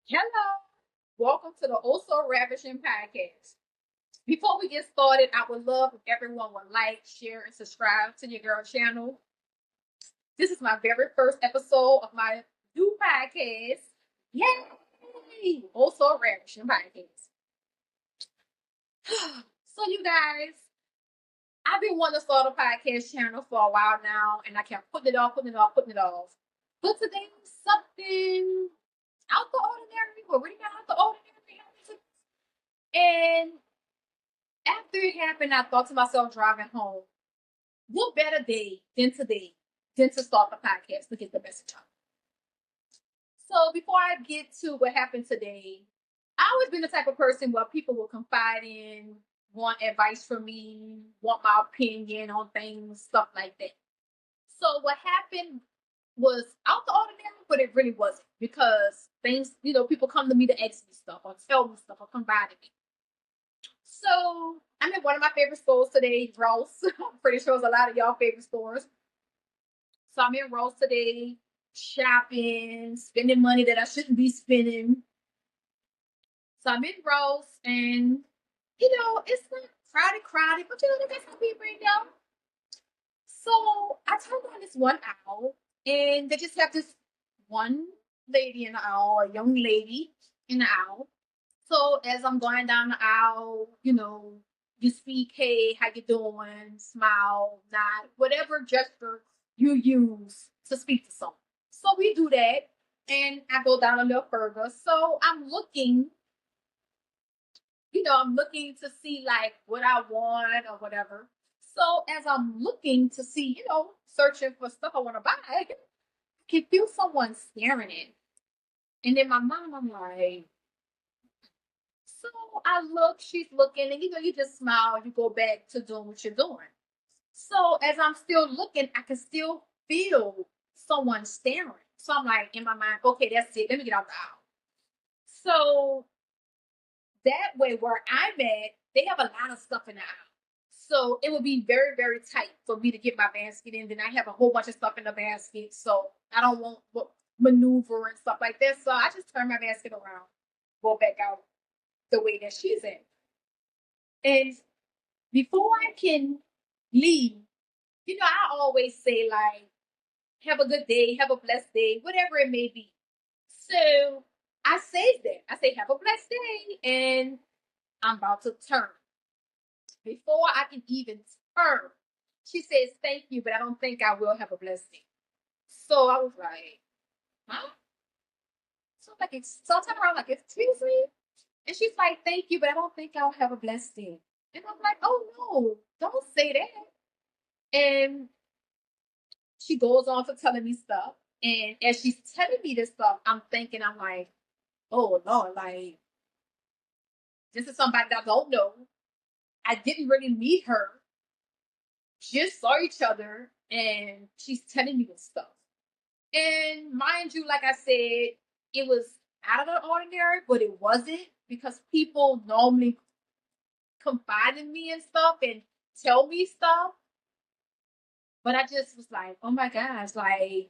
Hello, welcome to the Also Ravishing Podcast. Before we get started, I would love if everyone would like, share, and subscribe to your girl channel. This is my very first episode of my new podcast. Yay! Also Ravishing Podcast. So, you guys, I've been wanting to start a podcast channel for a while now, and I kept putting it off. But today, something out the ordinary, or really not out the ordinary, and after it happened, I thought to myself driving home, what better day than today than to start the podcast to get the message out? So before I get to what happened today, I always been the type of person where people will confide in, want advice from me, want my opinion on things, stuff like that. So what happened was out the ordinary, but it really wasn't because things, people come to me to ask me stuff or tell me stuff or confide in me. So I'm in one of my favorite stores today, Ross. I'm pretty sure it's a lot of y'all favorite stores. So I'm in Ross today, shopping, spending money that I shouldn't be spending. So I'm in Ross, and it's not crowded, but they got some people in there. So I turned on this one aisle, and they just have this one lady in the aisle, a young lady in the aisle. So as I'm going down the aisle, you speak, hey, how you doing? Smile, nod, whatever gesture you use to speak to someone. So we do that, and I go down a little further. So I'm looking to see like what I want or whatever. So as I'm looking to see, searching for stuff I want to buy, I can feel someone staring at me. And in my mind, I'm like, so I look, she's looking, and you just smile, you go back to doing what you're doing. So as I'm still looking, I can still feel someone staring. So I'm like, in my mind, okay, that's it. Let me get out the aisle. So that way, where I'm at, they have a lot of stuff in the aisle. So it would be very, very tight for me to get my basket in. Then I have a whole bunch of stuff in the basket. So I don't want maneuver and stuff like that. So I just turn my basket around, go back out the way that she's in. And before I can leave, I always say, like, have a good day, have a blessed day, whatever it may be. So I say that. I say, have a blessed day. And I'm about to turn. Before I can even turn, she says, thank you, but I don't think I will have a blessed day. So I was like, huh? So I turn around like, excuse me? And she's like, thank you, but I don't think I'll have a blessed day. And I'm like, oh no, don't say that. And she goes on for telling me stuff. And as she's telling me this stuff, I'm thinking, I'm like, oh Lord, like, this is somebody that I don't know. I didn't really meet her, just saw each other, and she's telling me this stuff. And mind you, like I said, it was out of the ordinary, but it wasn't because people normally confide in me and stuff and tell me stuff. But I just was like, oh my gosh, like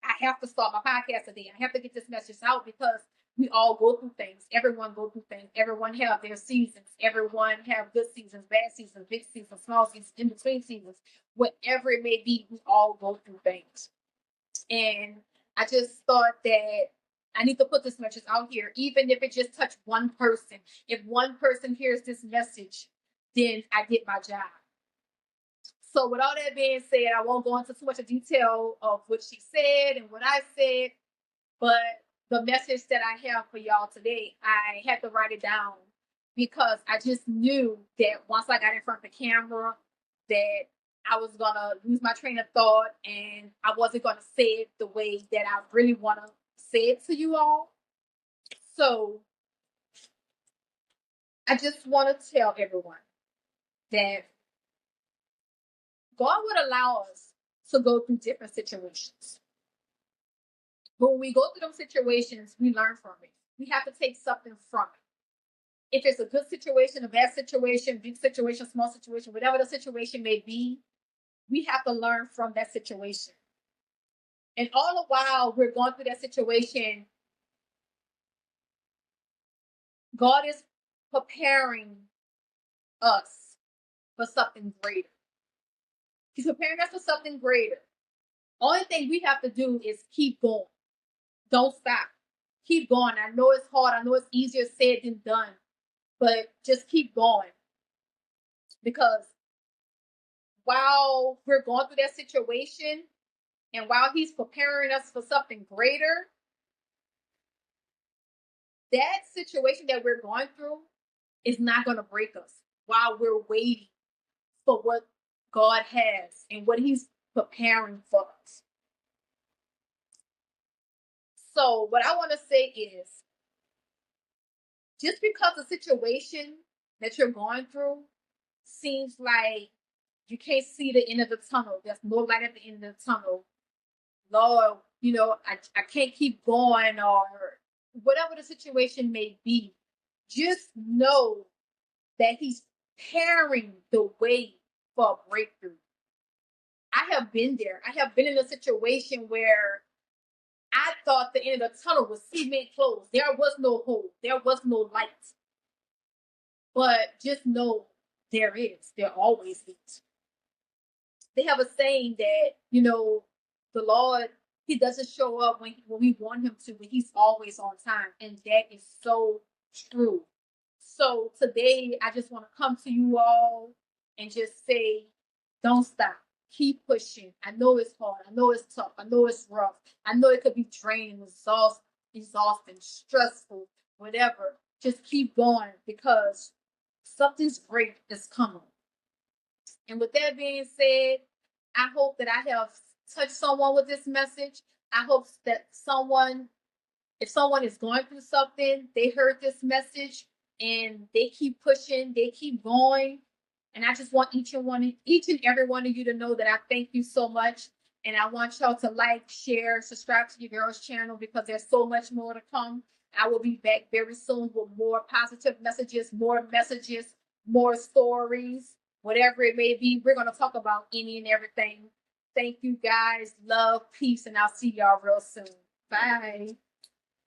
I have to start my podcast today. I have to get this message out because we all go through things. Everyone go through things. Everyone have their seasons. Everyone have good seasons, bad seasons, big seasons, small seasons, in between seasons. Whatever it may be, we all go through things. And I just thought that I need to put this message out here, even if it just touched one person. If one person hears this message, then I did my job. So, with all that being said, I won't go into too much of detail of what she said and what I said, but the message that I have for y'all today, I had to write it down because I just knew that once I got in front of the camera, that I was gonna lose my train of thought and I wasn't gonna say it the way that I really wanna say it to you all. So I just wanna tell everyone that God would allow us to go through different situations. But when we go through those situations, we learn from it. We have to take something from it. If it's a good situation, a bad situation, big situation, small situation, whatever the situation may be, we have to learn from that situation. And all the while we're going through that situation, God is preparing us for something greater. He's preparing us for something greater. Only thing we have to do is keep going. Don't stop. Keep going. I know it's hard. I know it's easier said than done. But just keep going. Because while we're going through that situation and while he's preparing us for something greater, that situation that we're going through is not going to break us while we're waiting for what God has and what he's preparing for us. So what I want to say is, just because the situation that you're going through seems like you can't see the end of the tunnel, there's no light at the end of the tunnel, Lord, I can't keep going, or whatever the situation may be, just know that he's preparing the way for a breakthrough. I have been there. I have been in a situation where I thought the end of the tunnel was cement closed. There was no hope. There was no light. But just know there is. There always is. They have a saying that, the Lord, he doesn't show up when we want him to, but he's always on time. And that is so true. So today, I just want to come to you all and just say, don't stop. Keep pushing. I know it's hard. I know it's tough. I know it's rough. I know it could be draining, exhausting, stressful, whatever. Just keep going because something's great is coming. And with that being said, I hope that I have touched someone with this message. I hope that if someone is going through something, they heard this message and they keep pushing, they keep going. And I just want each and every one of you to know that I thank you so much. And I want y'all to like, share, subscribe to your girl's channel because there's so much more to come. I will be back very soon with more positive messages, more stories, whatever it may be. We're going to talk about any and everything. Thank you guys. Love, peace, and I'll see y'all real soon. Bye.